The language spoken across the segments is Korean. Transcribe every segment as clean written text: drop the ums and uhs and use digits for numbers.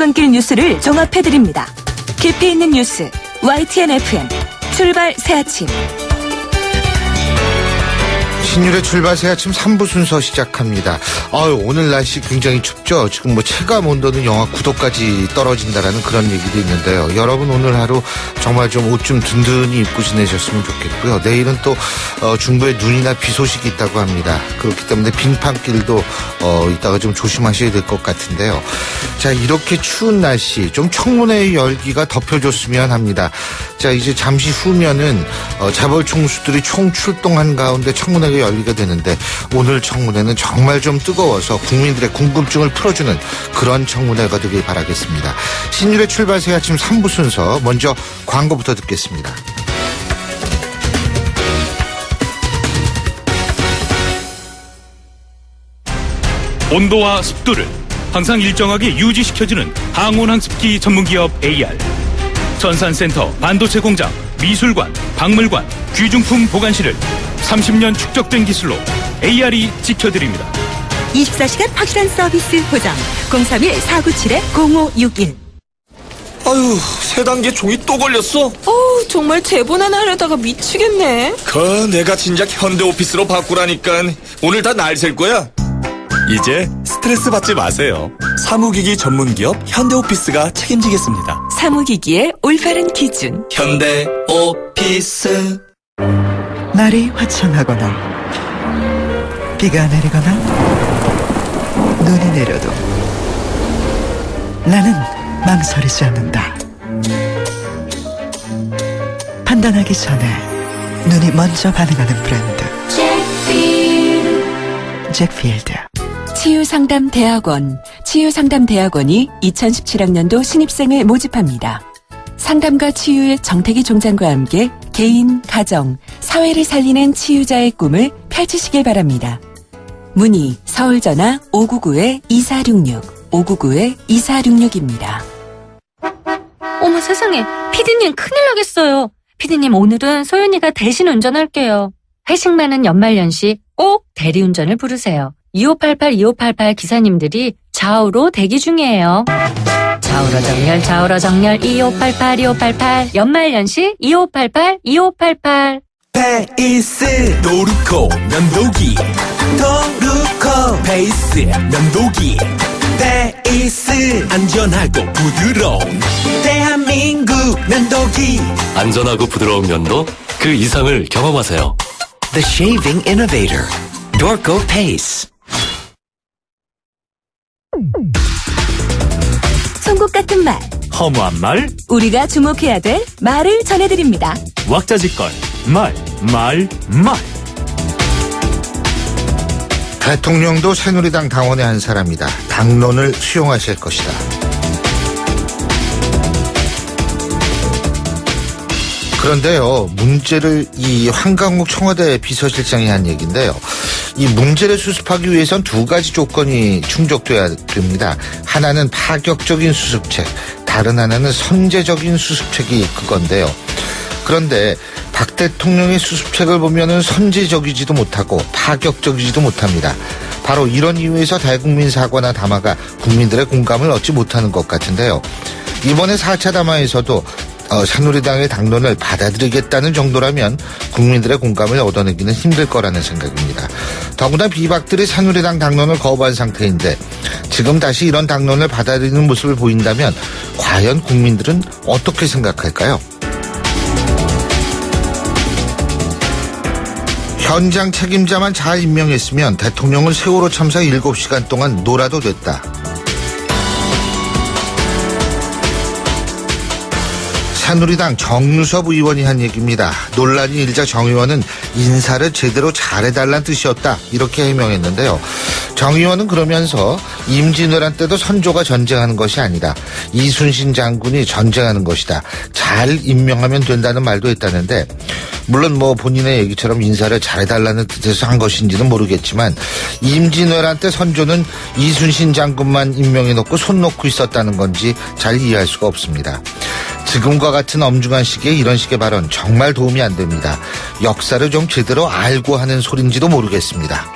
출근길 뉴스를 종합해드립니다. 깊이 있는 뉴스 YTN FM 출발 새아침. 신율의 출발 새아침 3부 순서 시작합니다. 오늘 날씨 굉장히 춥죠. 지금 체감 온도는 영하 9도까지 떨어진다라는 그런 얘기도 있는데요. 여러분 오늘 하루 정말 좀 옷 좀 든든히 입고 지내셨으면 좋겠고요. 내일은 또 중부에 눈이나 비 소식이 있다고 합니다. 그렇기 때문에 빙판길도 이따가 좀 조심하셔야 될 것 같은데요. 자, 이렇게 추운 날씨 좀 청문회의 열기가 덮여줬으면 합니다. 자, 이제 잠시 후면은 재벌 총수들이 총 출동한 가운데 청문회가 열리게 되는데 오늘 청문회는 정말 좀 뜨거워서 국민들의 궁금증을 풀어주는 그런 청문회가 되길 바라겠습니다. 신율의 출발 새아침 3부 순서 먼저 광고부터 듣겠습니다. 온도와 습도를 항상 일정하게 유지시켜주는 항온항습기 전문기업 AR. 전산센터, 반도체 공장, 미술관, 박물관, 귀중품 보관실을 30년 축적된 기술로 AR이 지켜드립니다. 24시간 확실한 서비스 보장 031-497-0561. 아유, 세 단계 종이 또 걸렸어? 정말 재본하나 하려다가 미치겠네. 내가 진작 현대오피스로 바꾸라니까. 오늘 다 날 셀 거야. 이제 스트레스 받지 마세요. 사무기기 전문기업 현대오피스가 책임지겠습니다. 사무기기의 올바른 기준 현대오피스. 날이 화창하거나 비가 내리거나 눈이 내려도 나는 망설이지 않는다. 판단하기 전에 눈이 먼저 반응하는 브랜드 잭필드. 치유상담대학원. 치유상담대학원이 2017학년도 신입생을 모집합니다. 상담과 치유의 정태기 종장과 함께 개인, 가정, 사회를 살리는 치유자의 꿈을 펼치시길 바랍니다. 문의 서울전화 599-2466 599-2466입니다. 어머 세상에, 피디님 큰일 나겠어요. 피디님 오늘은 소연이가 대신 운전할게요. 회식 많은 연말연시 꼭 대리운전을 부르세요. 2588 기사님들이 좌우로 대기 중이에요. 좌우로 정렬 2588 연말연시 2588 페이스 도루코 면도기 도루코 페이스 면도기 페이스 안전하고 부드러운 대한민국 면도기. 안전하고 부드러운 면도 그 이상을 경험하세요. The Shaving Innovator Dorco Pace. 송곳 같은 말, 허무한 말, 우리가 주목해야 될 말을 전해드립니다. 왁자지껄, 말. 대통령도 새누리당 당원의 한 사람이다. 당론을 수용하실 것이다. 그런데요, 문제를 이 황강욱 청와대 비서실장이 한 얘기인데요. 이 문제를 수습하기 위해선 두 가지 조건이 충족돼야 됩니다. 하나는 파격적인 수습책, 다른 하나는 선제적인 수습책이 그건데요. 그런데 박 대통령의 수습책을 보면은 선제적이지도 못하고 파격적이지도 못합니다. 바로 이런 이유에서 대국민 사과나 담화가 국민들의 공감을 얻지 못하는 것 같은데요. 이번에 4차 담화에서도 새누리당의 당론을 받아들이겠다는 정도라면 국민들의 공감을 얻어내기는 힘들 거라는 생각입니다. 더구나 비박들이 새누리당 당론을 거부한 상태인데 지금 다시 이런 당론을 받아들이는 모습을 보인다면 과연 국민들은 어떻게 생각할까요? 현장 책임자만 잘 임명했으면 대통령은 세월호 참사 7시간 동안 놀아도 됐다. 새누리당 정유섭 의원이 한 얘기입니다. 논란이 일자 정 의원은 인사를 제대로 잘해달라는 뜻이었다, 이렇게 해명했는데요. 정 의원은 그러면서 임진왜란 때도 선조가 전쟁하는 것이 아니다, 이순신 장군이 전쟁하는 것이다, 잘 임명하면 된다는 말도 했다는데, 물론 본인의 얘기처럼 인사를 잘해달라는 뜻에서 한 것인지는 모르겠지만 임진왜란 때 선조는 이순신 장군만 임명해놓고 손 놓고 있었다는 건지 잘 이해할 수가 없습니다. 지금과 같은 엄중한 시기에 이런 식의 발언 정말 도움이 안 됩니다. 역사를 좀 제대로 알고 하는 소린지도 모르겠습니다.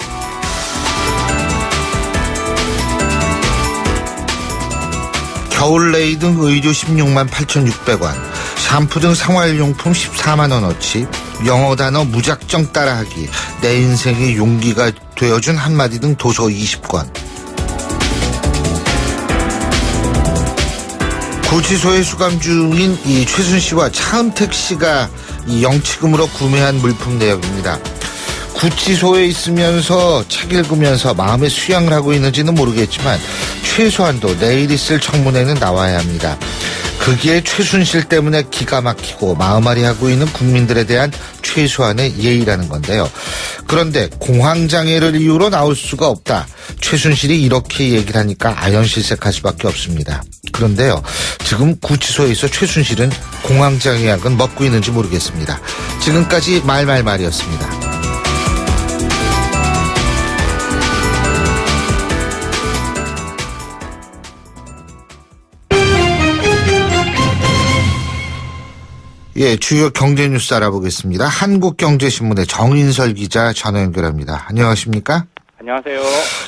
겨울 레이등 의류 16만 8,600원, 샴푸 등 생활용품 14만 원어치, 영어 단어 무작정 따라하기, 내 인생의 용기가 되어준 한마디 등 도서 20권. 구치소에 수감 중인 이 최순실과 차은택 씨가 이 영치금으로 구매한 물품 내역입니다. 구치소에 있으면서 책 읽으면서 마음의 수양을 하고 있는지는 모르겠지만 최소한도 내일 있을 청문회는 나와야 합니다. 그게 최순실 때문에 기가 막히고 마음앓이 하고 있는 국민들에 대한 최소한의 예의라는 건데요. 그런데 공황장애를 이유로 나올 수가 없다. 최순실이 이렇게 얘기를 하니까 아연실색할 수밖에 없습니다. 그런데요, 지금 구치소에 있어 최순실은 공황장애 약은 먹고 있는지 모르겠습니다. 지금까지 말말말이었습니다. 예, 주요 경제 뉴스 알아보겠습니다. 한국경제신문의 정인설 기자 전화 연결합니다. 안녕하십니까? 안녕하세요.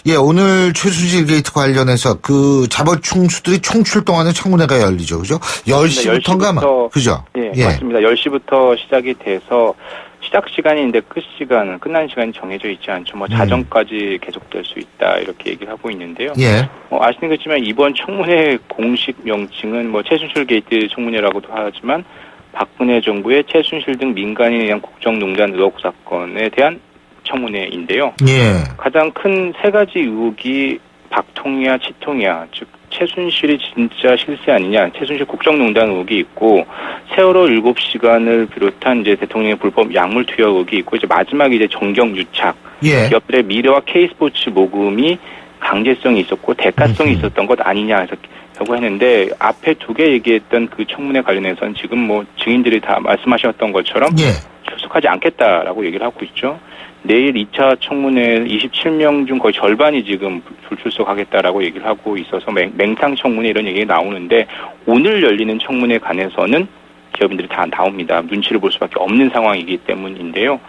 예, 오늘 최순실 게이트 관련해서 그 자벌충수들이 총출동하는 청문회가 열리죠, 그죠? 10시부터인가? 그죠? 예, 맞습니다. 10시부터 시작이 돼서 시작 시간인데 끝난 시간이 정해져 있지 않죠. 뭐 자정까지 계속될 수 있다 이렇게 얘기를 하고 있는데요. 예. 아시는 것지만 이번 청문회 공식 명칭은 뭐 최순실 게이트 청문회라고도 하지만 박근혜 정부의 최순실 등 민간인에 대한 국정농단 의혹 사건에 대한 청문회인데요. 예. 가장 큰 세 가지 의혹이 박통이야 치통이야, 즉 최순실이 진짜 실세 아니냐, 최순실 국정농단 의혹이 있고 세월호 7시간을 비롯한 이제 대통령의 불법 약물 투여 의혹이 있고 이제 마지막에 이제 정경 유착, 예. 기업들의 미래와 K스포츠 모금이 강제성이 있었고 대가성이 있었던 것 아니냐 해서 라고 했는데 앞에 두 개 얘기했던 그 청문회 관련해서는 지금 뭐 증인들이 다 말씀하셨던 것처럼 예. 출석하지 않겠다라고 얘기를 하고 있죠. 내일 2차 청문회 27명 중 거의 절반이 지금 불출석하겠다라고 얘기를 하고 있어서 맹탕 청문회 이런 얘기가 나오는데 오늘 열리는 청문회에 관해서는 기업인들이 다 나옵니다. 눈치를 볼 수밖에 없는 상황이기 때문인데요.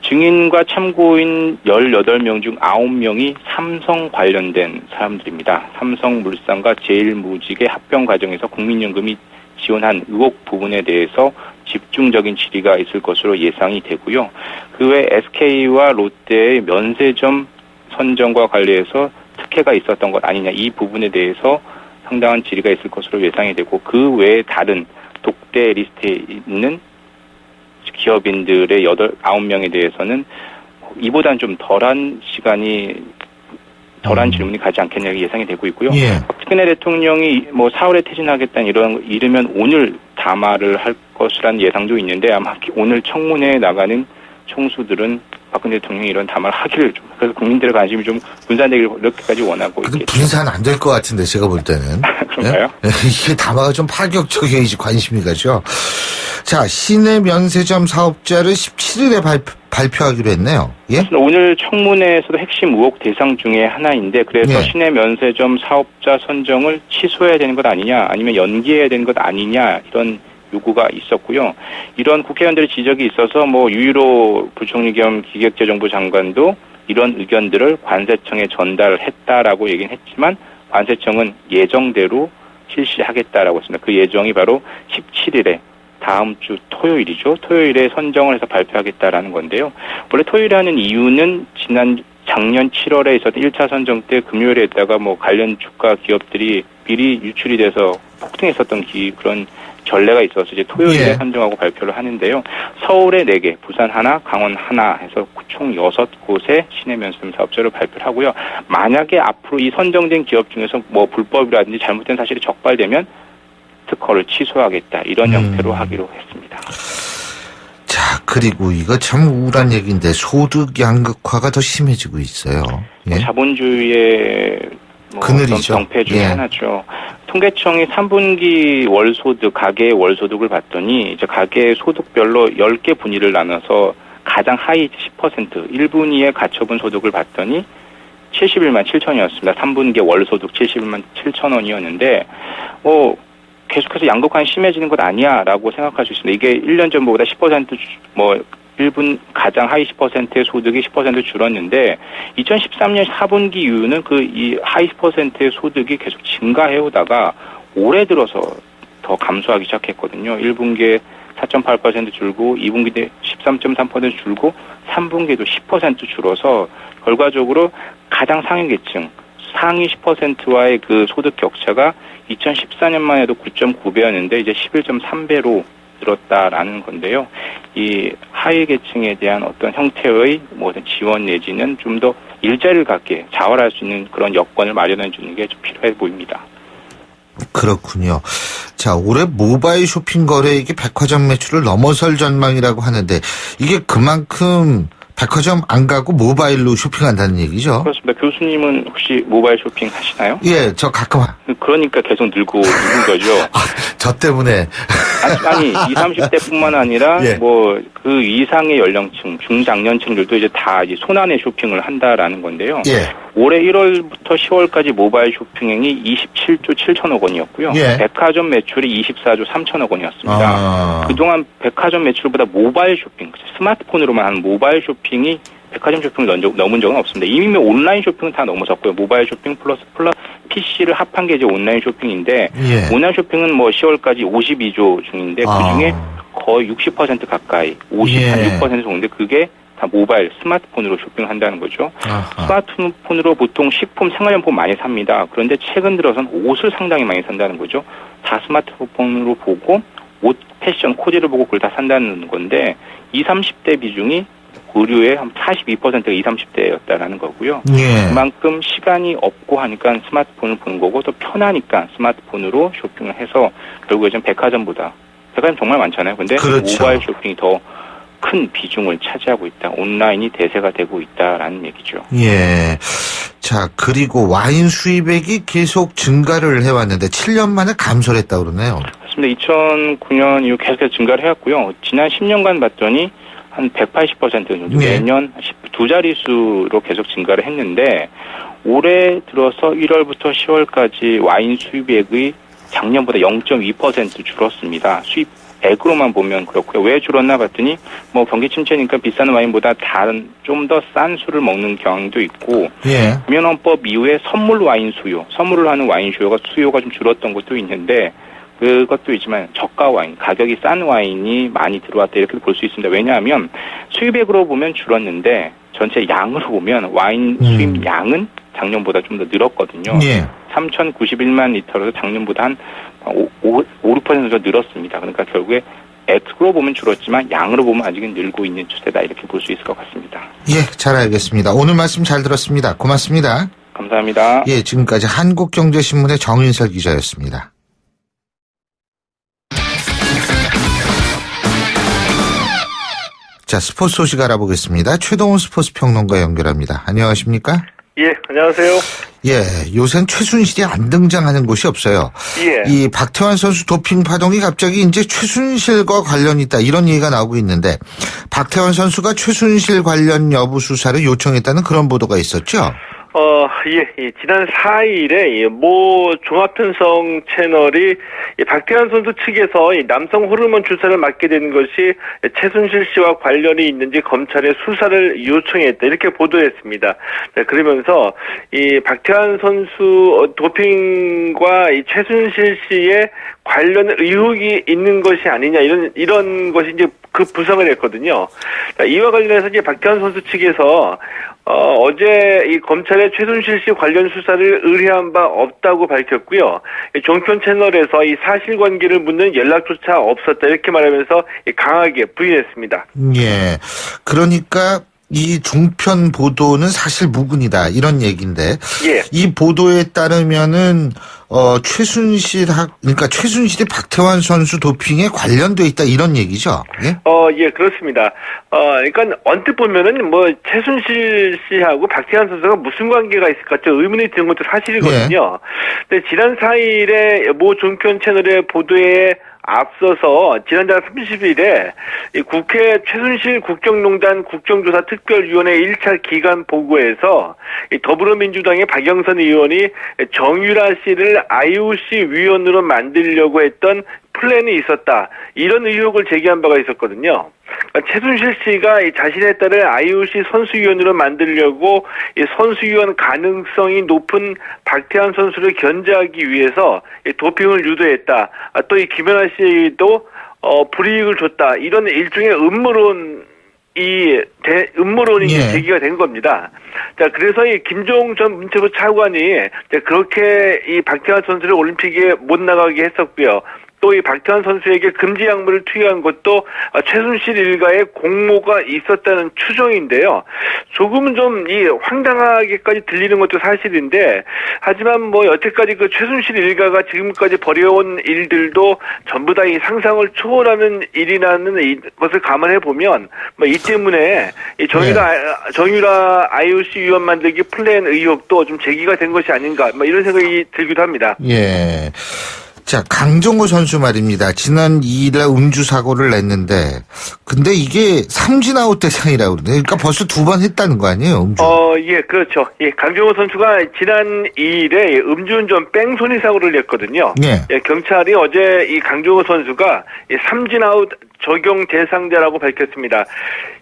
증인과 참고인 18명 중 9명이 삼성 관련된 사람들입니다. 삼성물산과 제일무직의 합병 과정에서 국민연금이 지원한 의혹 부분에 대해서 집중적인 질의가 있을 것으로 예상이 되고요. 그 외 SK와 롯데의 면세점 선정과 관련해서 특혜가 있었던 것 아니냐, 이 부분에 대해서 상당한 질의가 있을 것으로 예상이 되고 그 외에 다른 독대 리스트에 있는 기업인들의 9명에 대해서는 이보다는 좀 덜한 질문이 가지 않겠냐 예상이 되고 있고요. 예. 박근혜 대통령이 뭐 4월에 퇴진하겠다는 이르면 오늘 담화를 할 것이라는 예상도 있는데 아마 오늘 청문회에 나가는 총수들은 박근혜 대통령이 이런 담화를 하기를 좀, 그래서 국민들의 관심이 좀 분산되기를 이렇게까지 원하고 있겠죠. 분산 안 될 것 같은데 제가 볼 때는. 그런가요? 예? 이게 담화가 좀 파격적이지 관심이 가죠. 자, 시내 면세점 사업자를 17일에 발표하기로 했네요. 예? 오늘 청문회에서도 핵심 의혹 대상 중에 하나인데 그래서 시내 면세점 사업자 선정을 취소해야 되는 것 아니냐 아니면 연기해야 되는 것 아니냐 이런 요구가 있었고요. 이런 국회의원들의 지적이 있어서 뭐 유일호 부총리 겸 기획재정부 장관도 이런 의견들을 관세청에 전달했다라고 얘기는 했지만 관세청은 예정대로 실시하겠다라고 했습니다. 그 예정이 바로 17일에 다음 주 토요일이죠. 토요일에 선정을 해서 발표하겠다라는 건데요. 원래 토요일에 하는 이유는 작년 7월에 있었던 1차 선정 때 금요일에 했다가 뭐 관련 주가 기업들이 미리 유출이 돼서 폭등했었던 그런 전례가 있어서 이제 토요일에 선정하고 발표를 하는데요. 서울에 4개, 부산 하나, 강원 하나 해서 총 6곳의 시내 면세점 사업자를 발표를 하고요. 만약에 앞으로 이 선정된 기업 중에서 뭐 불법이라든지 잘못된 사실이 적발되면 특허를 취소하겠다 이런 형태로 하기로 했습니다. 자, 그리고 이거 참 우울한 얘기인데 소득 양극화가 더 심해지고 있어요. 예? 자본주의의 그늘이죠. 병폐 중에 하나죠. 통계청이 3분기 가계의 월소득을 봤더니 이제 가계 소득별로 10개 분위를 나눠서 가장 하위 10%, 1분위의 가처분 소득을 봤더니 71만 7천이었습니다. 3분기 월소득 71만 7천 원이었는데 계속해서 양극화는 심해지는 것 아니야라고 생각할 수 있습니다. 이게 1년 전보다 10% 1분 가장 하위 10%의 소득이 10% 줄었는데 2013년 4분기 이후는 이 하위 10%의 소득이 계속 증가해 오다가 올해 들어서 더 감소하기 시작했거든요. 1분기에 4.8% 줄고 2분기 때 13.3% 줄고 3분기에도 10% 줄어서 결과적으로 가장 상위 계층 상위 10%와의 그 소득 격차가 2014년만 해도 9.9배였는데 이제 11.3배로 늘었다라는 건데요. 이 하위 계층에 대한 어떤 형태의 지원 내지는 좀 더 일자리를 갖게 자활할 수 있는 그런 여건을 마련해 주는 게 좀 필요해 보입니다. 그렇군요. 자, 올해 모바일 쇼핑 거래액이 백화점 매출을 넘어설 전망이라고 하는데 이게 그만큼 백화점 안 가고 모바일로 쇼핑한다는 얘기죠? 그렇습니다. 교수님은 혹시 모바일 쇼핑 하시나요? 예, 저 가끔. 그러니까 계속 늘고 있는 거죠. 저 때문에. 아니 20, 30대뿐만 아니라 예. 그 이상의 연령층, 중장년층들도 이제 다 이제 손안의 쇼핑을 한다라는 건데요. 예. 올해 1월부터 10월까지 모바일 쇼핑액이 27조 7천억 원이었고요. 예. 백화점 매출이 24조 3천억 원이었습니다. 그동안 백화점 매출보다 모바일 쇼핑, 스마트폰으로만 하는 모바일 쇼핑이 백화점 쇼핑을 넘은 적은 없습니다. 이미 온라인 쇼핑은 다 넘어섰고요. 모바일 쇼핑 플러스 PC를 합한 게 이제 온라인 쇼핑인데 예. 온라인 쇼핑은 10월까지 52조 중인데 그중에 거의 60% 가까이 56% 정도인데 그게 다 모바일 스마트폰으로 쇼핑한다는 거죠. 스마트폰으로 보통 식품, 생활용품 많이 삽니다. 그런데 최근 들어선 옷을 상당히 많이 산다는 거죠. 다 스마트폰으로 보고 옷, 패션, 코디를 보고 그걸 다 산다는 건데 20, 30대 비중이 의류의 한 42%가 20, 30대였다라는 거고요. 예. 그만큼 시간이 없고 하니까 스마트폰을 보는 거고 또 편하니까 스마트폰으로 쇼핑을 해서 결국에 좀 백화점 정말 많잖아요. 근데 그렇죠. 모바일 쇼핑이 더 큰 비중을 차지하고 있다. 온라인이 대세가 되고 있다라는 얘기죠. 예. 자, 그리고 와인 수입액이 계속 증가를 해왔는데 7년 만에 감소를 했다고 그러네요. 그렇습니다. 2009년 이후 계속해서 증가를 해왔고요. 지난 10년간 봤더니 한 180% 정도 매년 두 자릿수로 계속 증가를 했는데 올해 들어서 1월부터 10월까지 와인 수입액이 작년보다 0.2% 줄었습니다. 수입액으로만 보면 그렇고요. 왜 줄었나 봤더니 경기 침체니까 비싼 와인보다 다른 좀 더 싼 술을 먹는 경향도 있고 예. 금연헌법 이후에 선물 와인 수요, 선물을 하는 와인 수요가 좀 줄었던 것도 있는데 그것도 있지만 저가 와인, 가격이 싼 와인이 많이 들어왔다 이렇게 볼 수 있습니다. 왜냐하면 수입액으로 보면 줄었는데 전체 양으로 보면 와인 수입 양은 작년보다 좀 더 늘었거든요. 예. 3,091만 리터로 작년보다 한 5-6% 정도 늘었습니다. 그러니까 결국에 액으로 보면 줄었지만 양으로 보면 아직은 늘고 있는 추세다 이렇게 볼 수 있을 것 같습니다. 예, 잘 알겠습니다. 오늘 말씀 잘 들었습니다. 고맙습니다. 감사합니다. 예, 지금까지 한국경제신문의 정인설 기자였습니다. 자, 스포츠 소식 알아보겠습니다. 최동훈 스포츠 평론가 연결합니다. 안녕하십니까? 예, 안녕하세요. 예, 요새는 최순실이 안 등장하는 곳이 없어요. 예. 이 박태환 선수 도핑 파동이 갑자기 이제 최순실과 관련이 있다 이런 얘기가 나오고 있는데 박태환 선수가 최순실 관련 여부 수사를 요청했다는 그런 보도가 있었죠? 예. 지난 4일에 모 종합편성 채널이 박태환 선수 측에서 남성 호르몬 주사를 맞게 된 것이 최순실 씨와 관련이 있는지 검찰에 수사를 요청했다 이렇게 보도했습니다. 그러면서 이 박태환 선수 도핑과 이 최순실 씨의 관련 의혹이 있는 것이 아니냐 이런 것이 이제 그 부상을 했거든요. 이와 관련해서 이제 박태환 선수 측에서 어제 이 검찰의 최순실 씨 관련 수사를 의뢰한 바 없다고 밝혔고요. 종편 채널에서 이 사실관계를 묻는 연락조차 없었다 이렇게 말하면서 강하게 부인했습니다. 예, 그러니까 이 종편 보도는 사실 무근이다 이런 얘기인데 예. 이 보도에 따르면은 그러니까 최순실이 박태환 선수 도핑에 관련돼 있다 이런 얘기죠. 예? 예, 그렇습니다. 그러니까 언뜻 보면은 최순실 씨하고 박태환 선수가 무슨 관계가 있을까 좀 의문이 드는 것도 사실이거든요. 근데 지난 4일에 모 종편 채널의 보도에 앞서서 지난달 30일에 국회 최순실 국정농단 국정조사 특별위원회 1차 기간 보고에서 더불어민주당의 박영선 의원이 정유라 씨를 IOC 위원으로 만들려고 했던 플랜이 있었다. 이런 의혹을 제기한 바가 있었거든요. 그러니까 최순실 씨가 이 자신의 딸을 IOC 선수위원으로 만들려고 이 선수위원 가능성이 높은 박태환 선수를 견제하기 위해서 이 도핑을 유도했다. 또 이 김연아 씨도 불이익을 줬다. 이런 일종의 음모론이 예. 제기가 된 겁니다. 자, 그래서 이 김종 전 문체부 차관이 그렇게 이 박태환 선수를 올림픽에 못 나가게 했었고요. 또 이 박태환 선수에게 금지 약물을 투여한 것도 최순실 일가의 공모가 있었다는 추정인데요. 조금은 좀 이 황당하게까지 들리는 것도 사실인데, 하지만 뭐 여태까지 그 최순실 일가가 지금까지 벌여온 일들도 전부 다 이 상상을 초월하는 일이라는 것을 감안해 보면, 뭐 이 때문에 이 정유라 IOC 위원 만들기 플랜 의혹도 좀 제기가 된 것이 아닌가, 뭐 이런 생각이 들기도 합니다. 예. 자, 강정호 선수 말입니다. 지난 2일날 음주 사고를 냈는데, 근데 이게 삼진아웃 대상이라고 그러네. 그러니까 벌써 2번 했다는 거 아니에요, 음주? 예, 그렇죠. 예, 강정호 선수가 지난 2일에 음주운전 뺑소니 사고를 냈거든요. 예. 경찰이 어제 이 강정호 선수가 삼진아웃 적용 대상자라고 밝혔습니다.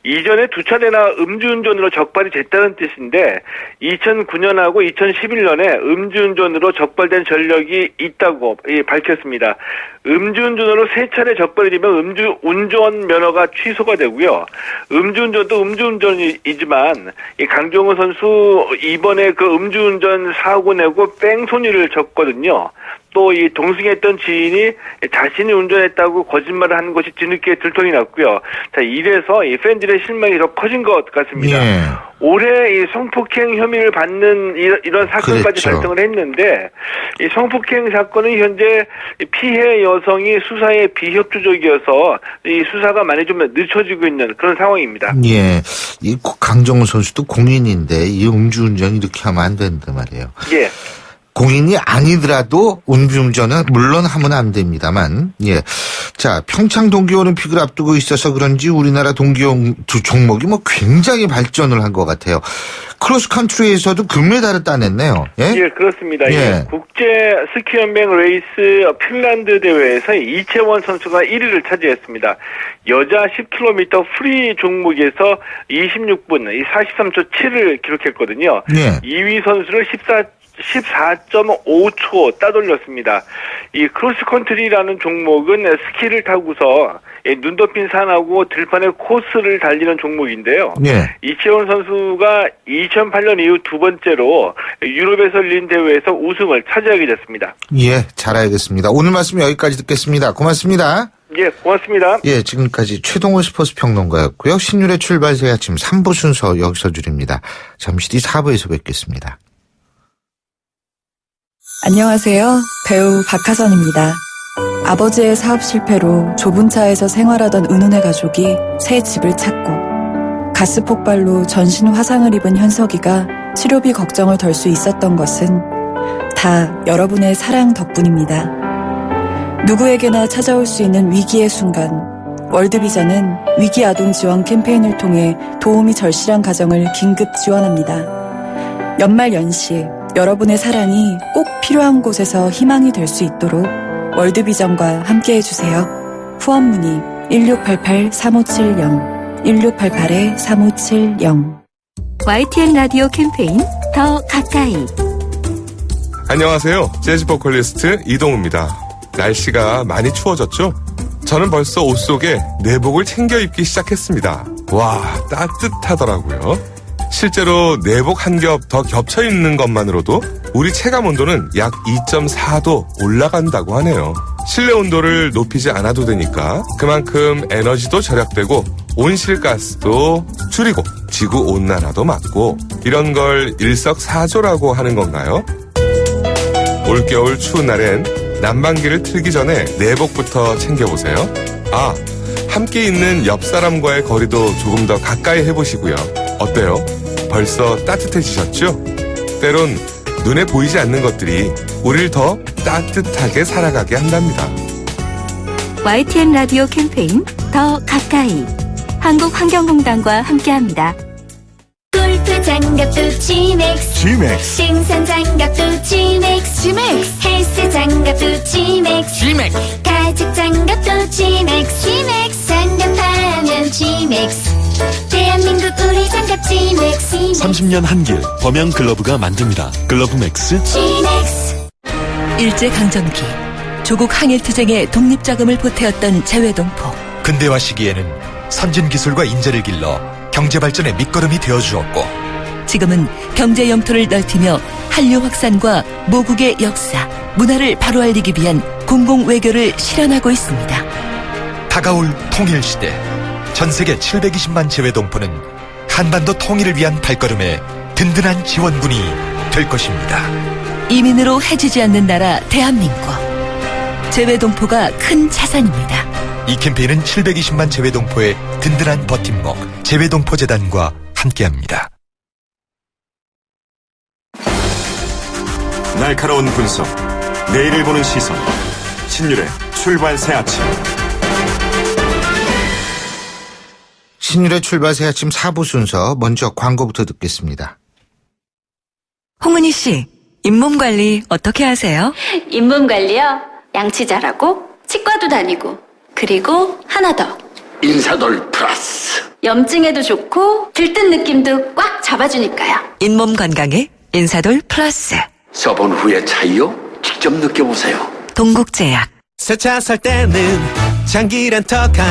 이전에 2차례나 음주운전으로 적발이 됐다는 뜻인데 2009년하고 2011년에 음주운전으로 적발된 전력이 있다고 밝혔습니다. 음주운전으로 3차례 적발이 되면 음주운전 면허가 취소가 되고요. 음주운전도 음주운전이지만 이 강정호 선수 이번에 그 음주운전 사고 내고 뺑소니를 쳤거든요. 또 이 동승했던 지인이 자신이 운전했다고 거짓말을 하는 것이 뒤늦게 들통이 났고요. 자, 이래서 이 팬들의 실망이 더 커진 것 같습니다. 예. 올해 이 성폭행 혐의를 받는 이런 사건까지 그랬죠. 발생을 했는데, 이 성폭행 사건은 현재 피해 여성이 수사에 비협조적이어서 이 수사가 많이 좀 늦춰지고 있는 그런 상황입니다. 예. 이 강정호 선수도 공인인데 이 음주운전 이렇게 하면 안 된단 말이에요. 예. 공인이 아니더라도 음주운전은 물론 하면 안 됩니다만, 예. 자, 평창 동계올림픽을 앞두고 있어서 그런지 우리나라 두 종목이 뭐 굉장히 발전을 한 것 같아요. 크로스컨트리에서도 금메달을 따냈네요. 예? 예, 그렇습니다. 예. 국제 스키연맹 레이스 핀란드 대회에서 이채원 선수가 1위를 차지했습니다. 여자 10km 프리 종목에서 26분 43초 7을 기록했거든요. 예. 2위 선수를 14.5초 따돌렸습니다. 이 크로스컨트리라는 종목은 스키를 타고서 눈 덮인 산하고 들판의 코스를 달리는 종목인데요. 예. 이채원 선수가 2008년 이후 2번째로 유럽에서 열린 대회에서 우승을 차지하게 됐습니다. 예, 잘 알겠습니다. 오늘 말씀 여기까지 듣겠습니다. 고맙습니다. 예, 고맙습니다. 예, 지금까지 최동호 스포츠 평론가였고요. 신율의 출발 새 아침 3부 순서 여기서 줄입니다. 잠시 뒤 4부에서 뵙겠습니다. 안녕하세요. 배우 박하선입니다. 아버지의 사업 실패로 좁은 차에서 생활하던 은훈의 가족이 새 집을 찾고 가스 폭발로 전신 화상을 입은 현석이가 치료비 걱정을 덜 수 있었던 것은 다 여러분의 사랑 덕분입니다. 누구에게나 찾아올 수 있는 위기의 순간, 월드비전은 위기 아동 지원 캠페인을 통해 도움이 절실한 가정을 긴급 지원합니다. 연말 연시 여러분의 사랑이 꼭 필요한 곳에서 희망이 될 수 있도록 월드비전과 함께해주세요. 후원 문의 1688-3570 1688-3570. YTN 라디오 캠페인 더 가까이. 안녕하세요. 재즈 보컬리스트 이동우입니다. 날씨가 많이 추워졌죠? 저는 벌써 옷 속에 내복을 챙겨 입기 시작했습니다. 와, 따뜻하더라고요. 실제로 내복 한 겹 더 겹쳐 입는 것만으로도 우리 체감 온도는 약 2.4도 올라간다고 하네요. 실내 온도를 높이지 않아도 되니까 그만큼 에너지도 절약되고 온실가스도 줄이고 지구 온난화도 막고, 이런 걸 일석사조라고 하는 건가요? 올겨울 추운 날엔 난방기를 틀기 전에 내복부터 챙겨보세요. 아, 함께 있는 옆 사람과의 거리도 조금 더 가까이 해보시고요. 어때요? 벌써 따뜻해지셨죠? 때론 눈에 보이지 않는 것들이 우리를 더 따뜻하게 살아가게 한답니다. YTN 라디오 캠페인 더 가까이. 한국환경공단과 함께합니다. 꿀 골프 장갑도 지맥스. 지맥스. 등산 장갑도 지맥스. 지맥스. 헬스 장갑도 지맥스. 지맥스. 가죽 장갑도 지맥스. 지맥스. 장갑하면 지맥스. 대한민국 우리 장갑 지맥스. 30년 한길 범양 글러브가 만듭니다. 글러브 맥스. 지맥스. 일제강점기 조국 항일투쟁에 독립자금을 보태었던 재외동포. 근대화 시기에는 선진기술과 인재를 길러 경제발전의 밑거름이 되어주었고, 지금은 경제 영토를 넓히며 한류 확산과 모국의 역사, 문화를 바로 알리기 위한 공공외교를 실현하고 있습니다. 다가올 통일시대, 전세계 720만 재외동포는 한반도 통일을 위한 발걸음에 든든한 지원군이 될 것입니다. 이민으로 해지지 않는 나라 대한민국. 재외동포가 큰 자산입니다. 이 캠페인은 720만 재외동포의 든든한 버팀목 재외동포재단과 함께합니다. 날카로운 분석, 내일을 보는 시선, 신율의 출발 새 아침. 신율의 출발 새 아침 4부 순서, 먼저 광고부터 듣겠습니다. 홍은희 씨, 잇몸 관리 어떻게 하세요? 잇몸 관리요? 양치 잘하고 치과도 다니고, 그리고 하나 더, 인사돌 플러스. 염증에도 좋고 들뜬 느낌도 꽉 잡아주니까요. 잇몸 건강에 인사돌 플러스. 써본 후의 차이요? 직접 느껴보세요. 동국제약. 새 차 살 때는 장기 렌터카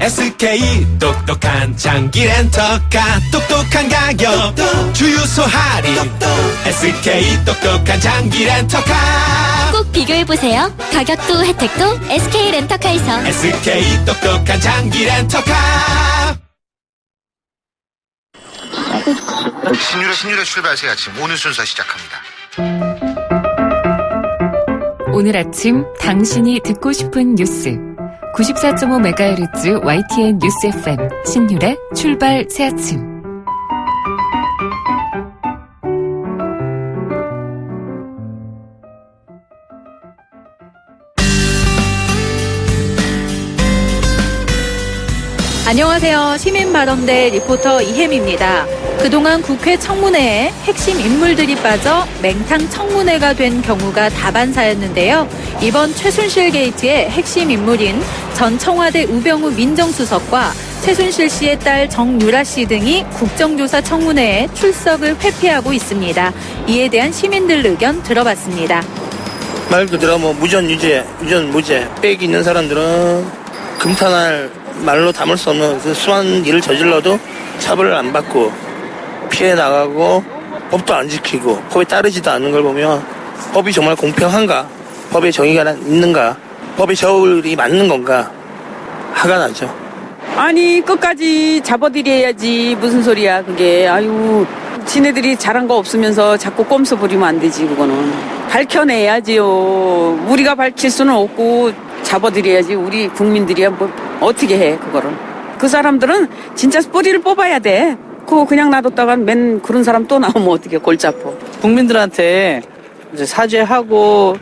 SK 똑똑한 장기 렌터카. 똑똑한 가격 주유소 할인 SK 똑똑한 장기 렌터카. 꼭 비교해보세요. 가격도 혜택도 SK 렌터카에서. SK 똑똑한 장기 렌터카. 신율의 출발 새 아침, 오늘 순서 시작합니다. 오늘 아침 당신이 듣고 싶은 뉴스 94.5MHz YTN 뉴스 FM 신율의 출발 새 아침. 안녕하세요. 시민발언대 리포터 이혜미입니다. 그동안 국회 청문회에 핵심 인물들이 빠져 맹탕 청문회가 된 경우가 다반사였는데요. 이번 최순실 게이트의 핵심 인물인 전 청와대 우병우 민정수석과 최순실 씨의 딸 정유라 씨 등이 국정조사 청문회에 출석을 회피하고 있습니다. 이에 대한 시민들 의견 들어봤습니다. 말 그대로 무전 유죄, 유전 무죄, 빽 있는 사람들은 금탄할 말로 담을 수 없는 수많은 일을 저질러도 처벌을 안 받고 피해 나가고 법도 안 지키고 법에 따르지도 않는 걸 보면 법이 정말 공평한가? 법에 정의가 있는가? 법의 저울이 맞는 건가? 화가 나죠. 아니 끝까지 잡아들여야지. 무슨 소리야 그게. 아유, 지네들이 잘한 거 없으면서 자꾸 꼼수 부리면 안 되지. 그거는 밝혀내야지요. 우리가 밝힐 수는 없고 잡아들여야지. 우리 국민들이 뭐 어떻게 해 그거를. 그 사람들은 진짜 뿌리를 뽑아야 돼. 그거 그냥 놔뒀다가 맨 그런 사람 또 나오면 어떻게 골치 아파. 국민들한테 이제 사죄하고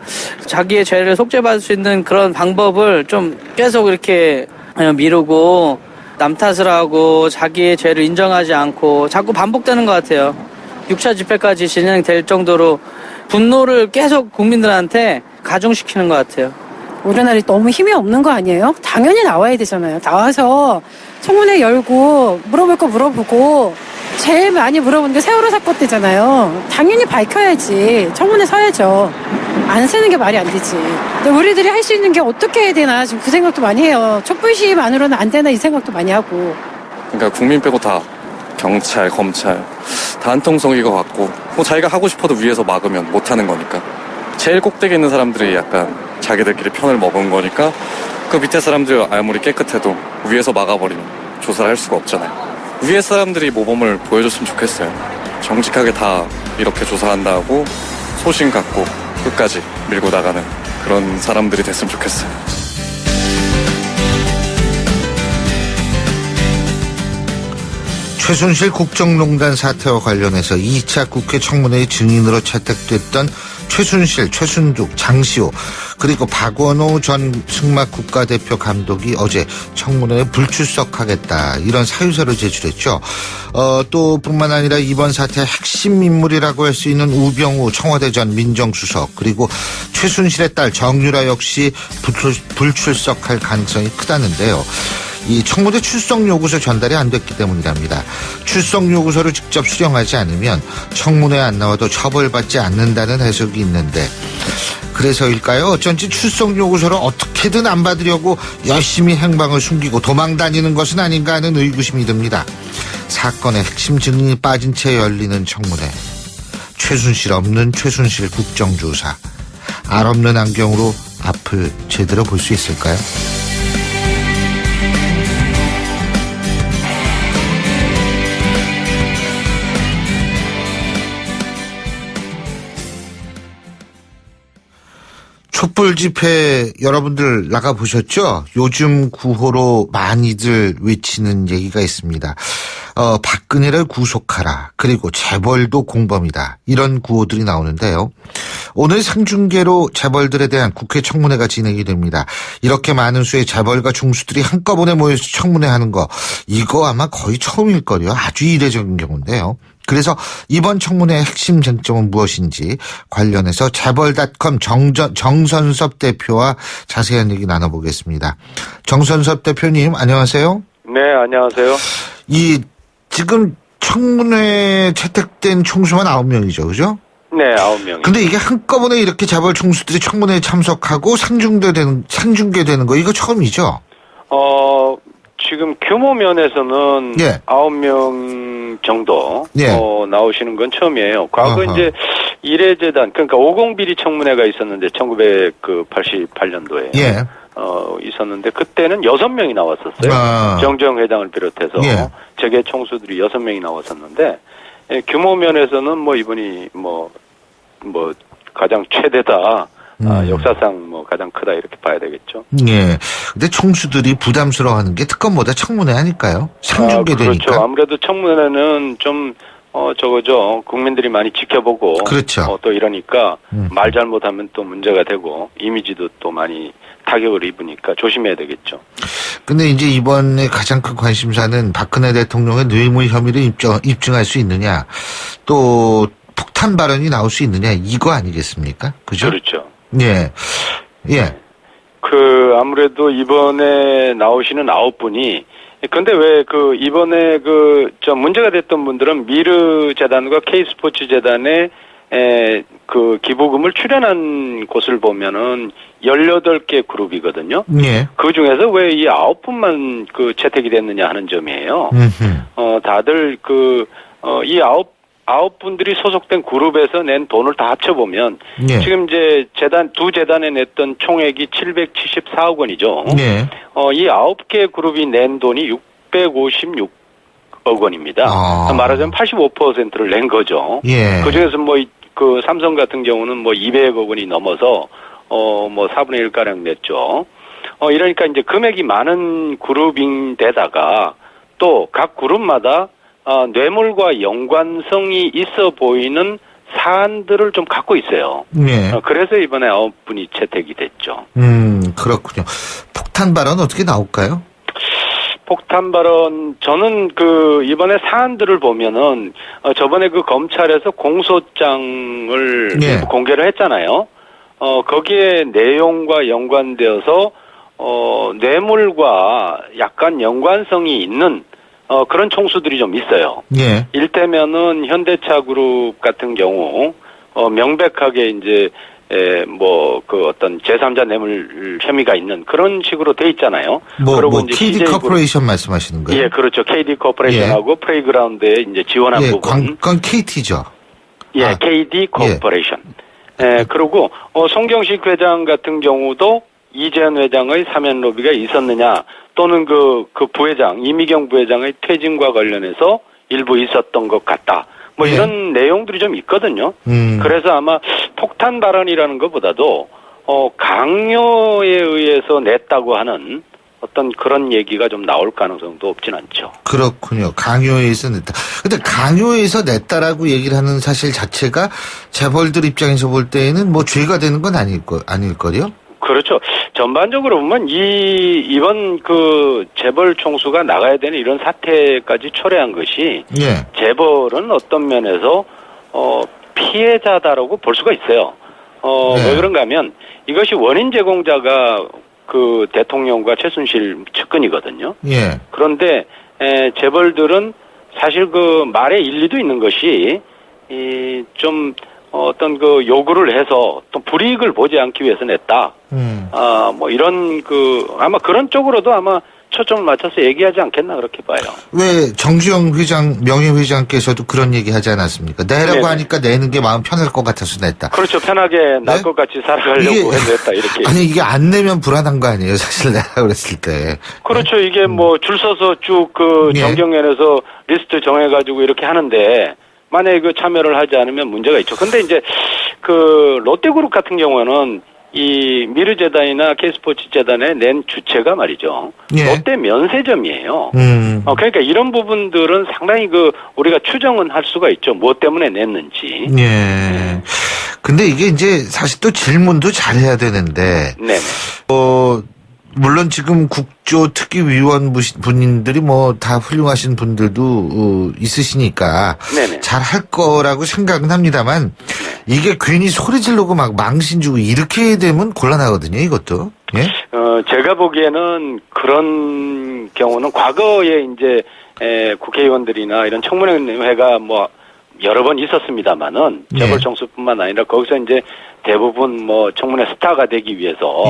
자기의 죄를 속죄받을 수 있는 그런 방법을 좀 계속 이렇게 미루고 남 탓을 하고 자기의 죄를 인정하지 않고 자꾸 반복되는 것 같아요. 6차 집회까지 진행될 정도로 분노를 계속 국민들한테 가중시키는 것 같아요. 우리나라에 너무 힘이 없는 거 아니에요? 당연히 나와야 되잖아요. 나와서 청문회 열고 물어볼 거 물어보고 제일 많이 물어보는 게 세월호 사건 때잖아요. 당연히 밝혀야지. 청문회 서야죠. 안 쓰는 게 말이 안 되지. 근데 우리들이 할 수 있는 게 어떻게 해야 되나 지금 그 생각도 많이 해요. 촛불 시위만으로는 안 되나 이 생각도 많이 하고. 그러니까 국민 빼고 다 경찰, 검찰 다 한통속인 것 같고 뭐 자기가 하고 싶어도 위에서 막으면 못하는 거니까 제일 꼭대기에 있는 사람들이 약간 자기들끼리 편을 먹은 거니까 그 밑에 사람들 아무리 깨끗해도 위에서 막아버리면 조사를 할 수가 없잖아요. 위에 사람들이 모범을 보여줬으면 좋겠어요. 정직하게 다 이렇게 조사한다고 소신 갖고 끝까지 밀고 나가는 그런 사람들이 됐으면 좋겠어요. 최순실 국정농단 사태와 관련해서 2차 국회 청문회의 증인으로 채택됐던 최순실, 최순득, 장시호 그리고 박원호 전 승마 국가대표 감독이 어제 청문회에 불출석하겠다 이런 사유서를 제출했죠. 또 뿐만 아니라 이번 사태의 핵심 인물이라고 할 수 있는 우병우 청와대 전 민정수석 그리고 최순실의 딸 정유라 역시 불출석할 가능성이 크다는데요. 이 청문회 출석 요구서 전달이 안 됐기 때문이랍니다. 출석 요구서를 직접 수령하지 않으면 청문회에 안 나와도 처벌받지 않는다는 해석이 있는데 그래서일까요? 어쩐지 출석 요구서를 어떻게든 안 받으려고 열심히 행방을 숨기고 도망 다니는 것은 아닌가 하는 의구심이 듭니다. 사건의 핵심 증인이 빠진 채 열리는 청문회. 최순실 없는 최순실 국정조사. 알 없는 안경으로 앞을 제대로 볼 수 있을까요? 촛불 집회 여러분들 나가보셨죠? 요즘 구호로 많이들 외치는 얘기가 있습니다. 박근혜를 구속하라. 그리고 재벌도 공범이다. 이런 구호들이 나오는데요. 오늘 생중계로 재벌들에 대한 국회 청문회가 진행이 됩니다. 이렇게 많은 수의 재벌과 중수들이 한꺼번에 모여서 청문회하는 거 이거 아마 거의 처음일걸요. 아주 이례적인 경우인데요. 그래서 이번 청문회의 핵심 쟁점은 무엇인지 관련해서 재벌닷컴 정선섭 대표와 자세한 얘기 나눠보겠습니다. 정선섭 대표님 안녕하세요. 네, 안녕하세요. 지금 청문회에 채택된 총수만 9명이죠, 그죠? 네, 9명. 근데 이게 한꺼번에 이렇게 재벌 총수들이 청문회에 참석하고 상중계되는 거 이거 처음이죠? 지금 규모 면에서는 예. 9명 정도 예. 나오시는 건 처음이에요. 과거 어허. 이제 이례재단 그러니까 50 비리 청문회가 있었는데 1988년도에 예. 있었는데 그때는 6명이 나왔었어요. 정정 회장을 비롯해서 예. 재계 총수들이 6명이 나왔었는데 규모 면에서는 뭐 이번이 뭐 가장 최대다. 역사상 뭐 가장 크다 이렇게 봐야 되겠죠. 예. 근데 총수들이 부담스러워하는 게 특검보다 청문회 하니까요. 상중계되니까. 그렇죠. 아무래도 청문회는 좀 저거죠. 국민들이 많이 지켜보고 그렇죠. 또 이러니까 말 잘못하면 또 문제가 되고 이미지도 또 많이 타격을 입으니까 조심해야 되겠죠. 근데 이제 이번에 가장 큰 관심사는 박근혜 대통령의 뇌물 혐의를 입증할 수 있느냐, 또 폭탄 발언이 나올 수 있느냐 이거 아니겠습니까? 그죠? 그렇죠. 예. 예. 아무래도 이번에 나오시는 9분이 근데 왜 이번에 문제가 됐던 분들은 미르 재단과 K스포츠 재단에 기부금을 출연한 곳을 보면은 18개 그룹이거든요. 예. 그 중에서 왜 이 9분만 채택이 됐느냐 하는 점이에요. 다들 이 9분들이 소속된 그룹에서 낸 돈을 다 합쳐보면 예. 지금 이제 두 재단에 냈던 총액이 774억 원이죠. 예. 이 9개 그룹이 낸 돈이 656억 원입니다. 말하자면 85%를 낸 거죠. 예. 그중에서 삼성 같은 경우는 200억 원이 넘어서 4분의 1 가량 냈죠. 이러니까 이제 금액이 많은 그룹인데다가 또 각 그룹마다 뇌물과 연관성이 있어 보이는 사안들을 좀 갖고 있어요. 예. 그래서 이번에 9분이 채택이 됐죠. 그렇군요. 폭탄 발언 어떻게 나올까요? 폭탄 발언, 저는 이번에 사안들을 보면은, 저번에 검찰에서 공소장을 예. 공개를 했잖아요. 거기에 내용과 연관되어서, 뇌물과 약간 연관성이 있는, 그런 총수들이 좀 있어요. 예. 일테면은 현대차 그룹 같은 경우, 명백하게 이제, 어떤 제3자 뇌물 혐의가 있는 그런 식으로 돼 있잖아요. 그리고 이제 KD 코퍼레이션 말씀하시는 거예요? 예, 그렇죠. KD 코퍼레이션하고 예. 프레이그라운드에 이제 지원한 부분. 그건 KT죠. 예, KD 코퍼레이션. 예, 그리고 송경식 회장 같은 경우도 이재현 회장의 사면 로비가 있었느냐, 또는 그 부회장 이미경 부회장의 퇴진과 관련해서 일부 있었던 것 같다. 이런 내용들이 좀 있거든요. 그래서 아마 폭탄 발언이라는 것보다도 강요에 의해서 냈다고 하는 어떤 그런 얘기가 좀 나올 가능성도 없진 않죠. 그렇군요. 강요해서 냈다. 근데 강요해서 냈다라고 얘기를 하는 사실 자체가 재벌들 입장에서 볼 때에는 뭐 죄가 되는 건 아닐걸요? 그렇죠. 전반적으로 보면 이번 그 재벌 총수가 나가야 되는 이런 사태까지 초래한 것이 예. 재벌은 어떤 면에서 피해자다라고 볼 수가 있어요. 네. 왜 그런가 하면 이것이 원인 제공자가 그 대통령과 최순실 측근이거든요. 예. 그런데 재벌들은 사실 그 말에 일리도 있는 것이 좀 어떤 그 요구를 해서 또 불이익을 보지 않기 위해서 냈다. 뭐 이런 아마 그런 쪽으로도 아마 초점을 맞춰서 얘기하지 않겠나 그렇게 봐요. 왜 정주영 회장, 명예회장께서도 그런 얘기 하지 않았습니까? 내라고 네네. 하니까 내는 게 마음 편할 것 같아서 냈다. 그렇죠. 편하게 날 것 같이 살아가려고 해서 냈다 이렇게. 아니 이게 안 내면 불안한 거 아니에요? 사실 내가 그랬을 때. 그렇죠. 이게 뭐 줄 서서 쭉 예. 정경련에서 리스트 정해가지고 이렇게 하는데 만약에 그 참여를 하지 않으면 문제가 있죠. 근데 이제 그 롯데그룹 같은 경우는 이 미르재단이나 K스포츠재단에 낸 주체가 말이죠. 예. 롯데 면세점이에요. 그러니까 이런 부분들은 상당히 우리가 추정은 할 수가 있죠. 무엇 때문에 냈는지. 예. 근데 이게 이제 사실 또 질문도 잘 해야 되는데. 네네. 물론 지금 국조특위위원 분들이 뭐 다 훌륭하신 분들도 있으시니까 네네. 잘 할 거라고 생각은 합니다만 이게 괜히 소리 지르고 막 망신 주고 이렇게 되면 곤란하거든요, 이것도. 예? 제가 보기에는 그런 경우는 과거에 이제 국회의원들이나 이런 청문회가 뭐 여러 번 있었습니다만은 재벌 총수뿐만 아니라 거기서 이제 대부분 뭐 청문회 스타가 되기 위해서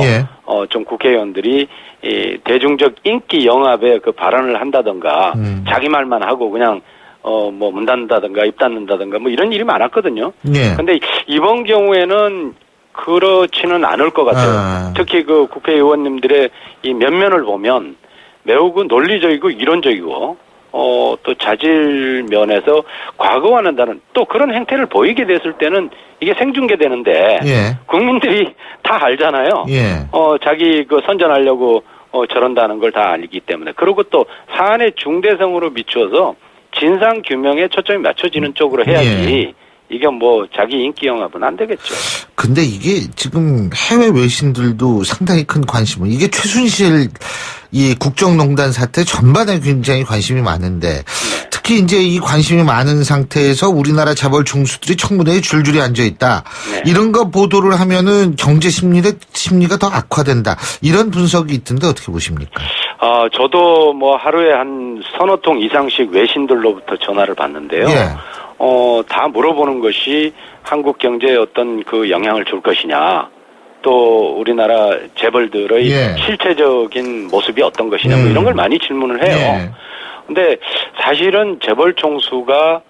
좀 국회의원들이 이 대중적 인기 영합에 그 발언을 한다던가 자기 말만 하고 그냥 뭐 문 닫는다던가 입 닫는다던가 뭐 이런 일이 많았거든요. 근데 이번 경우에는 그렇지는 않을 것 같아요. 특히 그 국회의원님들의 이 면면을 보면 매우 그 논리적이고 이론적이고 또 자질 면에서 과거와는 다른 또 그런 행태를 보이게 됐을 때는 이게 생중계되는데 국민들이 다 알잖아요. 자기 그 선전하려고 저런다는 걸 다 알기 때문에 그리고 또 사안의 중대성으로 비추어서 진상 규명에 초점이 맞춰지는 쪽으로 해야지. 이게 뭐 자기 인기 영합은 안 되겠죠. 근데 이게 지금 해외 외신들도 상당히 큰 관심을 이게 최순실 이 국정농단 사태 전반에 굉장히 관심이 많은데 특히 이제 이 관심이 많은 상태에서 우리나라 재벌 총수들이 청문회에 줄줄이 앉아 있다. 이런 거 보도를 하면은 경제 심리가 더 악화된다. 이런 분석이 있던데 어떻게 보십니까? 저도 뭐 하루에 한 서너 통 이상씩 외신들로부터 전화를 받는데요. 다 물어보는 것이 한국 경제에 어떤 그 영향을 줄 것이냐, 또 우리나라 재벌들의 실체적인 모습이 어떤 것이냐, 뭐 이런 걸 많이 질문을 해요. 근데 사실은 재벌 총수가,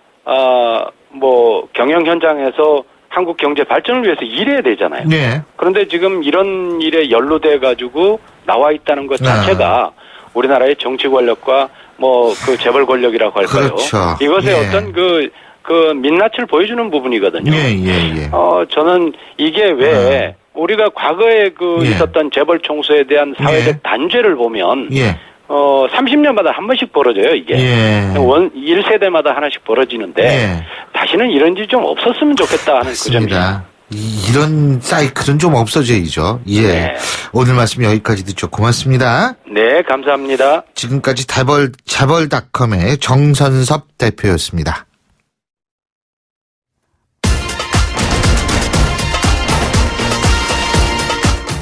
뭐 경영 현장에서 한국 경제 발전을 위해서 일해야 되잖아요. 그런데 지금 이런 일에 연루돼 가지고 나와 있다는 것 자체가 우리나라의 정치 권력과 뭐 그 재벌 권력이라고 할까요? 그렇죠. 이것의 어떤 그 민낯을 보여주는 부분이거든요. 저는 이게 왜 우리가 과거에 있었던 재벌 총수에 대한 사회적 단죄를 보면 30년마다 한 번씩 벌어져요, 이게. 1세대마다 하나씩 벌어지는데 다시는 이런 일이 좀 없었으면 좋겠다 하는 그 점이죠. 이런 사이클은 좀 없어져야죠. 오늘 말씀 여기까지 듣죠. 고맙습니다. 네, 감사합니다. 지금까지 재벌닷컴의 정선섭 대표였습니다.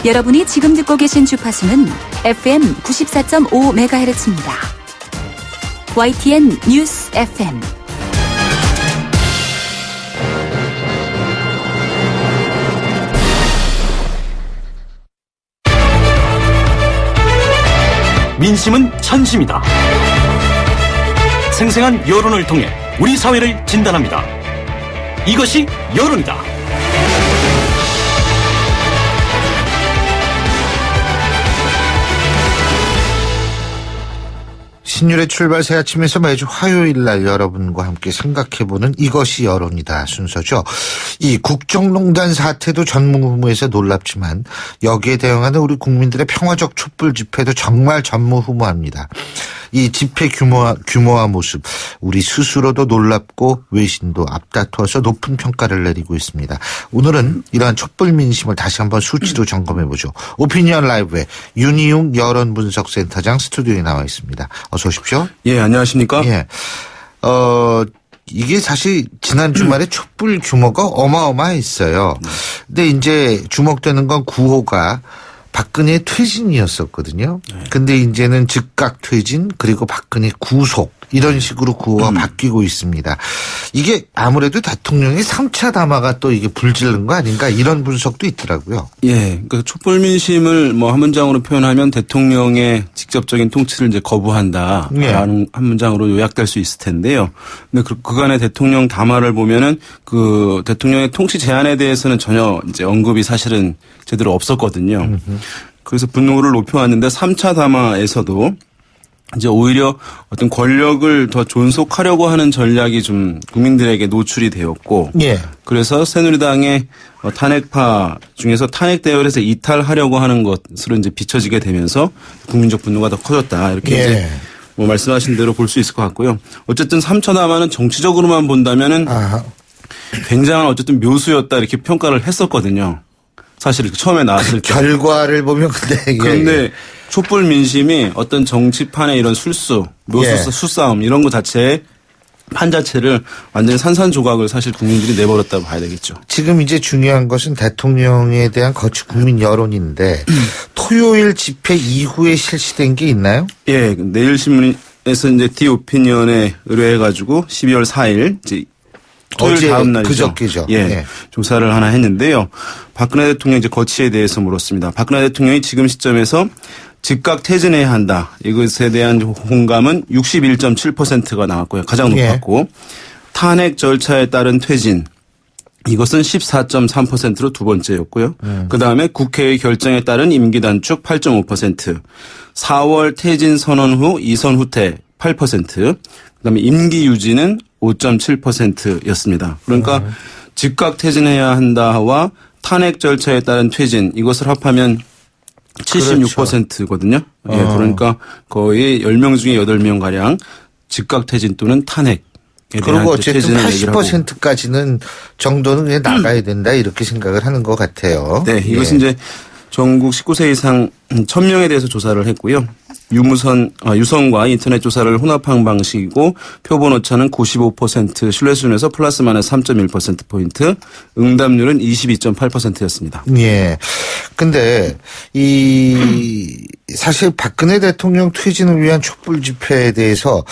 여러분이 지금 듣고 계신 주파수는 FM 94.5MHz입니다. YTN 뉴스 FM. 민심은 천심이다. 생생한 여론을 통해 우리 사회를 진단합니다. 이것이 여론이다. 신율의 출발 새 아침에서 매주 화요일 날 여러분과 함께 생각해보는 이것이 여론이다 순서죠. 이 국정농단 사태도 전무후무해서 놀랍지만 여기에 대응하는 우리 국민들의 평화적 촛불 집회도 정말 전무후무합니다. 이 집회 규모와 모습 우리 스스로도 놀랍고 외신도 앞다투어서 높은 평가를 내리고 있습니다. 오늘은 이러한 촛불 민심을 다시 한번 수치로 점검해보죠. 오피니언 라이브의 윤희용 여론분석센터장 스튜디오에 나와 있습니다. 어서 오십시오. 예, 안녕하십니까? 예. 이게 사실 지난 주말에 촛불 규모가 어마어마했어요. 근데 이제 주목되는 건 9호가 박근혜 퇴진이었었거든요. 근데 이제는 즉각 퇴진 그리고 박근혜 구속 이런 식으로 구호가 바뀌고 있습니다. 이게 아무래도 대통령의 3차 담화가 또 이게 불질른 거 아닌가 이런 분석도 있더라고요. 예. 그 촛불 민심을 뭐 한 문장으로 표현하면 대통령의 직접적인 통치를 이제 거부한다. 라는 한 문장으로 요약될 수 있을 텐데요. 근데 그간의 대통령 담화를 보면은 그 대통령의 통치 제한에 대해서는 전혀 이제 언급이 사실은 제대로 없었거든요. 그래서 분노를 높여왔는데 3차 담화에서도 이제 오히려 어떤 권력을 더 존속하려고 하는 전략이 좀 국민들에게 노출이 되었고, 그래서 새누리당의 탄핵파 중에서 탄핵 대열에서 이탈하려고 하는 것으로 이제 비춰지게 되면서 국민적 분노가 더 커졌다 이렇게 이제 뭐 말씀하신 대로 볼 수 있을 것 같고요. 어쨌든 3차 담화는 정치적으로만 본다면은 굉장한 어쨌든 묘수였다 이렇게 평가를 했었거든요. 사실 처음에 나왔을 때 결과를 보면 그런데 촛불 민심이 어떤 정치판의 이런 술수, 수싸움 이런 거 자체에 판 자체를 완전히 산산조각을 사실 국민들이 내버렸다고 봐야 되겠죠. 지금 이제 중요한 것은 대통령에 대한 거치 국민 여론인데 토요일 집회 이후에 실시된 게 있나요? 예, 내일 신문에서 이제 디오피니언에 의뢰해가지고 12월 4일 이제 토요일 다음 날이죠. 그저께죠. 예, 조사를 하나 했는데요. 박근혜 대통령 이제 거치에 대해서 물었습니다. 박근혜 대통령이 지금 시점에서 즉각 퇴진해야 한다. 이것에 대한 공감은 61.7%가 나왔고요. 가장 높았고 탄핵 절차에 따른 퇴진 이것은 14.3%로 두 번째였고요. 그다음에 국회의 결정에 따른 임기 단축 8.5%, 4월 퇴진 선언 후 이선 후퇴 8%, 그다음에 임기 유지는 5.7%였습니다. 그러니까 즉각 퇴진해야 한다와 탄핵 절차에 따른 퇴진 이것을 합하면 76%거든요. 예, 그러니까 거의 10명 중에 8명 가량 즉각 퇴진 또는 탄핵. 그리고 어쨌든 80%까지는 정도는 그냥 나가야 된다 이렇게 생각을 하는 것 같아요. 네, 이것은 이제 전국 19세 이상 1000명에 대해서 조사를 했고요. 유선과 인터넷 조사를 혼합한 방식이고 표본 오차는 95% 신뢰 수준에서 플러스 마이너스 3.1%포인트 응답률은 22.8%였습니다. 예. 근데 사실 박근혜 대통령 퇴진을 위한 촛불 집회에 대해서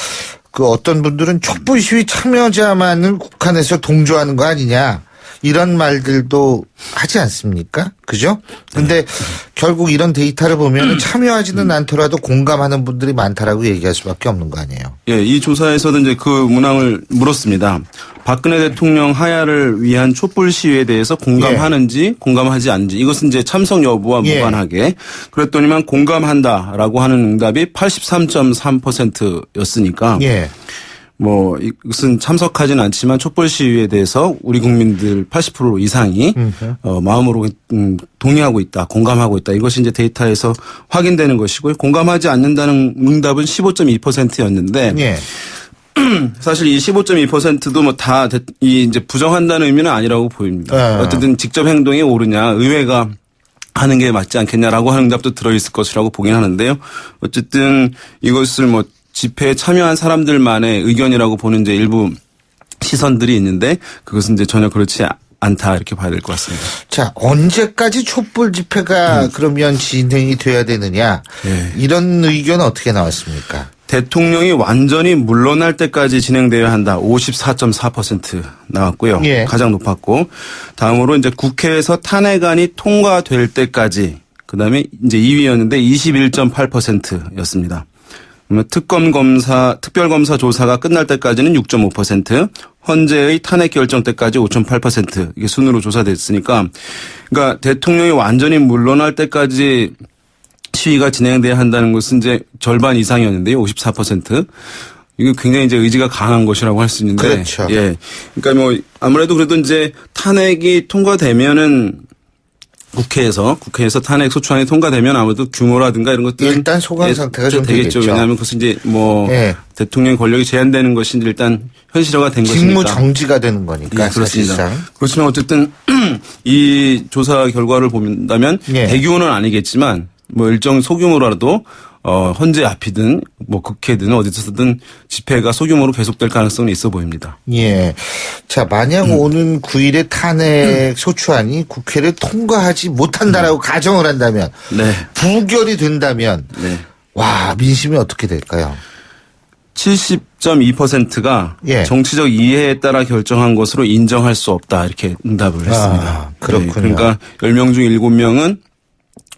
그 어떤 분들은 촛불 시위 참여자만을 국한해서 동조하는 거 아니냐. 이런 말들도 하지 않습니까? 그죠? 근데 결국 이런 데이터를 보면 참여하지는 않더라도 공감하는 분들이 많다라고 얘기할 수밖에 없는 거 아니에요? 예, 이 조사에서도 이제 그 문항을 물었습니다. 박근혜 대통령 하야를 위한 촛불 시위에 대해서 공감하는지 공감하지 않는지 이것은 이제 참석 여부와 무관하게 그랬더니만 공감한다라고 하는 응답이 83.3%였으니까 뭐 이것은 참석하지는 않지만 촛불 시위에 대해서 우리 국민들 80% 이상이 마음으로 동의하고 있다, 공감하고 있다. 이것이 이제 데이터에서 확인되는 것이고요. 공감하지 않는다는 응답은 15.2%였는데 사실 이 15.2%도 뭐 다 이제 부정한다는 의미는 아니라고 보입니다. 어쨌든 직접 행동이 옳으냐, 의회가 하는 게 맞지 않겠냐라고 하는 응답도 들어있을 것이라고 보긴 하는데요. 어쨌든 이것을 뭐 집회에 참여한 사람들만의 의견이라고 보는 이제 일부 시선들이 있는데 그것은 이제 전혀 그렇지 않다 이렇게 봐야 될 것 같습니다. 자, 언제까지 촛불 집회가 그러면 진행이 돼야 되느냐 이런 의견은 어떻게 나왔습니까? 대통령이 완전히 물러날 때까지 진행되어야 한다. 54.4% 나왔고요. 가장 높았고 다음으로 이제 국회에서 탄핵안이 통과될 때까지 그다음에 이제 2위였는데 21.8%였습니다. 특별검사 조사가 끝날 때까지는 6.5%, 헌재의 탄핵 결정 때까지 5.8% 이게 순으로 조사됐으니까, 그러니까 대통령이 완전히 물러날 때까지 시위가 진행돼야 한다는 것은 이제 절반 이상이었는데요. 54%. 이거 굉장히 이제 의지가 강한 것이라고 할 수 있는데. 그렇죠. 예. 그러니까 뭐 아무래도 그래도 이제 탄핵이 통과되면은 국회에서 탄핵 소추안이 통과되면 아무래도 규모라든가 이런 것들 일단 소강 상태가 좀 되겠죠. 왜냐하면 그것은 이제 뭐 대통령 권력이 제한되는 것이 일단 현실화가 된 것이니까. 직무 정지가 되는 거니까. 예, 그렇습니다. 사실상. 그렇지만 어쨌든 이 조사 결과를 본다면 대규모는 아니겠지만 뭐 일정 소규모라도 헌재 앞이든 뭐 국회든 어디서든 집회가 소규모로 계속될 가능성이 있어 보입니다. 예. 자, 만약 오는 9일에 탄핵 소추안이 국회를 통과하지 못한다라고 가정을 한다면, 부결이 된다면, 와, 민심이 어떻게 될까요? 70.2%가 정치적 이해에 따라 결정한 것으로 인정할 수 없다 이렇게 응답을 했습니다. 그렇군요. 그러니까 10명 중 7명은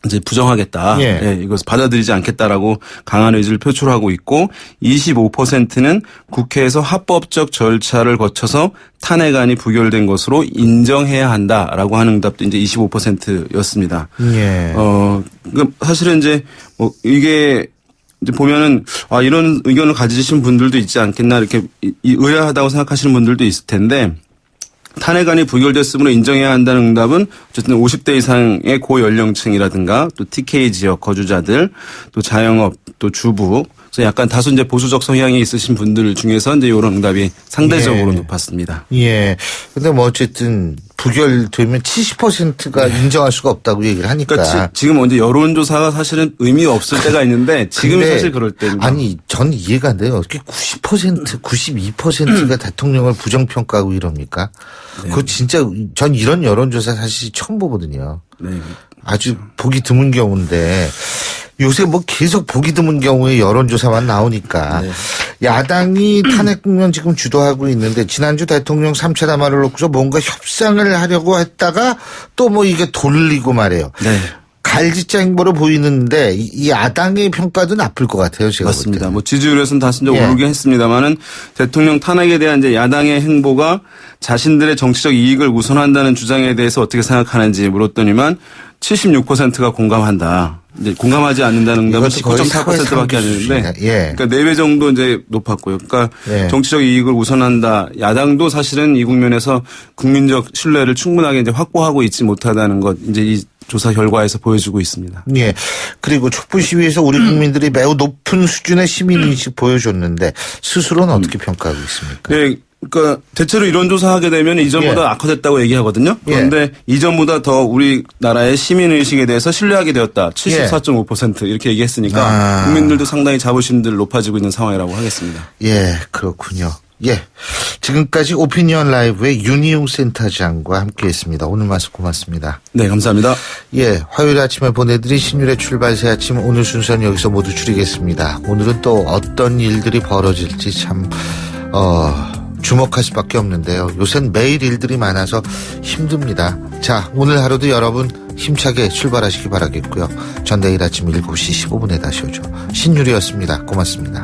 이제 부정하겠다. 이것을 받아들이지 않겠다라고 강한 의지를 표출하고 있고 25%는 국회에서 합법적 절차를 거쳐서 탄핵안이 부결된 것으로 인정해야 한다라고 하는 응답도 이제 25%였습니다. 사실은 이제 뭐 이게 이제 보면은 이런 의견을 가지신 분들도 있지 않겠나 이렇게 의아하다고 생각하시는 분들도 있을 텐데 탄핵안이 부결됐으므로 인정해야 한다는 응답은 어쨌든 50대 이상의 고연령층이라든가 또 TK 지역 거주자들 또 자영업 또 주부 그래서 약간 다소 이제 보수적 성향이 있으신 분들 중에서 이제 이런 응답이 상대적으로 높았습니다. 예. 근데 뭐 어쨌든 부결되면 70%가 인정할 수가 없다고 얘기를 하니까. 그러니까 지금 이제 여론조사가 사실은 의미가 없을 때가 있는데 지금 사실 그럴 때입니다. 아니, 전 이해가 안 돼요. 어떻게 90%, 92%가 대통령을 부정평가하고 이럽니까? 그거 진짜 전 이런 여론조사 사실 처음 보거든요. 아주 보기 드문 경우인데 요새 뭐 계속 보기 드문 경우에 여론조사만 나오니까 야당이 탄핵 국면 지금 주도하고 있는데 지난주 대통령 3차 담화를 놓고서 뭔가 협상을 하려고 했다가 또 뭐 이게 돌리고 말해요. 갈짓자 행보로 보이는데 이 야당의 평가도 나쁠 것 같아요. 제가 맞습니다. 뭐 지지율에서는 다시 이제 오르긴 했습니다만은 대통령 탄핵에 대한 이제 야당의 행보가 자신들의 정치적 이익을 우선한다는 주장에 대해서 어떻게 생각하는지 물었더니만 76%가 공감한다. 이제 공감하지 않는다는 응답은 19.4%밖에 안 되는데, 그러니까 4배 정도 이제 높았고요. 그러니까 정치적 이익을 우선한다. 야당도 사실은 이 국면에서 국민적 신뢰를 충분하게 이제 확보하고 있지 못하다는 것, 이제 이 조사 결과에서 보여주고 있습니다. 예. 그리고 촛불 시위에서 우리 국민들이 매우 높은 수준의 시민인식 보여줬는데 스스로는 어떻게 평가하고 있습니까? 네. 그러니까 대체로 이런 조사하게 되면 이전보다 악화됐다고 얘기하거든요. 그런데 이전보다 더 우리나라의 시민의식에 대해서 신뢰하게 되었다. 74.5% 이렇게 얘기했으니까 국민들도 상당히 자부심들 높아지고 있는 상황이라고 하겠습니다. 예, 그렇군요. 예. 지금까지 오피니언 라이브의 윤희용 센터장과 함께했습니다. 오늘 말씀 고맙습니다. 네, 감사합니다. 예, 화요일 아침에 보내드린 신율의 출발 새 아침 오늘 순서는 여기서 모두 줄이겠습니다. 오늘은 또 어떤 일들이 벌어질지 참 주목할 수밖에 없는데요. 요새는 매일 일들이 많아서 힘듭니다. 자, 오늘 하루도 여러분 힘차게 출발하시기 바라겠고요. 전 내일 아침 7시 15분에 다시 오죠. 신유리였습니다. 고맙습니다.